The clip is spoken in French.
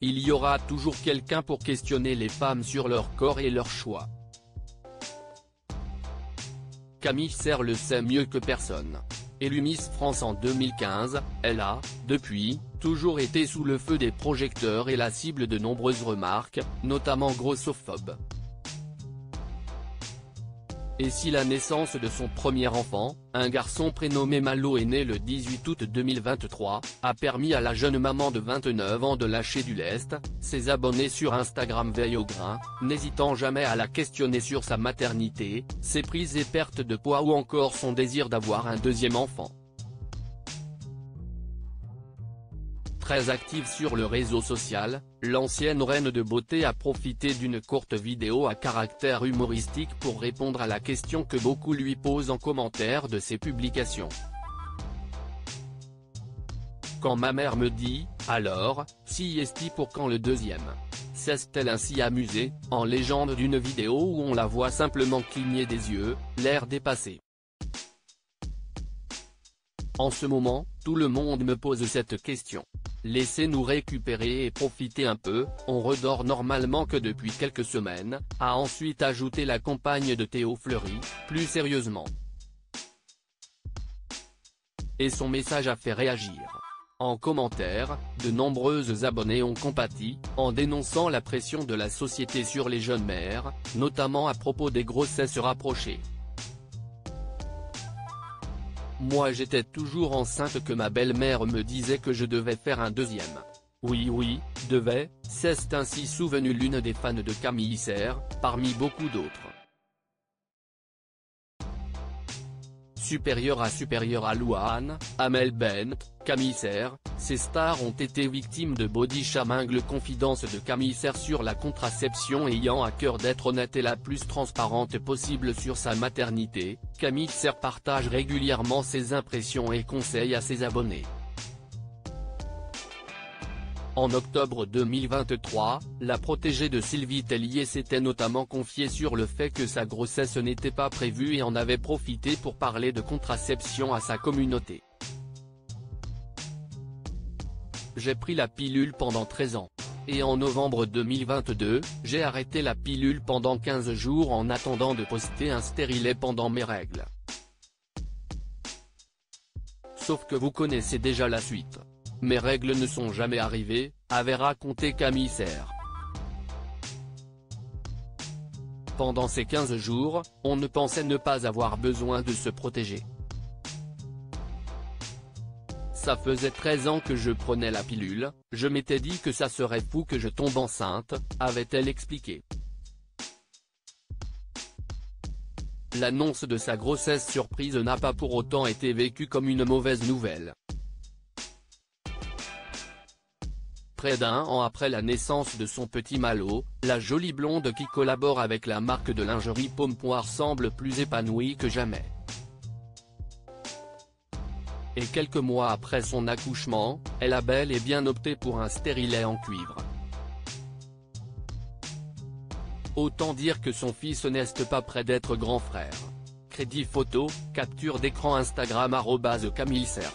il y aura toujours quelqu'un pour questionner les femmes sur leur corps et leurs choix. Camille Serre le sait mieux que personne. Élue Miss France en 2015, elle a, depuis, toujours été sous le feu des projecteurs et la cible de nombreuses remarques, notamment grossophobes. Et si la naissance de son premier enfant, un garçon prénommé Malo est né le 18 août 2023, a permis à la jeune maman de 29 ans de lâcher du lest, ses abonnés sur Instagram veillent au grain, n'hésitant jamais à la questionner sur sa maternité, ses prises et pertes de poids ou encore son désir d'avoir un deuxième enfant. Très active sur le réseau social, l'ancienne reine de beauté a profité d'une courte vidéo à caractère humoristique pour répondre à la question que beaucoup lui posent en commentaire de ses publications. Quand ma mère me dit, alors, si est-il pour quand le deuxième ? S'est-elle ainsi amusée, en légende d'une vidéo où on la voit simplement cligner des yeux, l'air dépassé. En ce moment, tout le monde me pose cette question. Laissez-nous récupérer et profiter un peu, on redort normalement que depuis quelques semaines, a ensuite ajouté la compagne de Théo Fleury, plus sérieusement. Et son message a fait réagir. En commentaire, de nombreuses abonnés ont compati, en dénonçant la pression de la société sur les jeunes mères, notamment à propos des grossesses rapprochées. Moi j'étais toujours enceinte que ma belle-mère me disait que je devais faire un deuxième. Oui, devais, c'est ainsi souvenu l'une des fans de Camille Serre, parmi beaucoup d'autres. Supérieure à Louane, Amel Bent, Camille Serre, ces stars ont été victimes de body shaming. Confidence de Camille Serre sur la contraception. Ayant à cœur d'être honnête et la plus transparente possible sur sa maternité, Camille Serre partage régulièrement ses impressions et conseils à ses abonnés. En octobre 2023, la protégée de Sylvie Tellier s'était notamment confiée sur le fait que sa grossesse n'était pas prévue et en avait profité pour parler de contraception à sa communauté. J'ai pris la pilule pendant 13 ans. Et en novembre 2022, j'ai arrêté la pilule pendant 15 jours en attendant de poster un stérilet pendant mes règles. Sauf que vous connaissez déjà la suite. Mes règles ne sont jamais arrivées, avait raconté Camille Serre. Pendant ces 15 jours, on ne pensait ne pas avoir besoin de se protéger. Ça faisait 13 ans que je prenais la pilule, je m'étais dit que ça serait fou que je tombe enceinte, avait-elle expliqué. L'annonce de sa grossesse surprise n'a pas pour autant été vécue comme une mauvaise nouvelle. Près d'un an après la naissance de son petit Malo, la jolie blonde qui collabore avec la marque de lingerie Pomme Poire semble plus épanouie que jamais. Et quelques mois après son accouchement, elle a bel et bien opté pour un stérilet en cuivre. Autant dire que son fils n'est pas près d'être grand frère. Crédit photo, capture d'écran Instagram @CamilleSerre.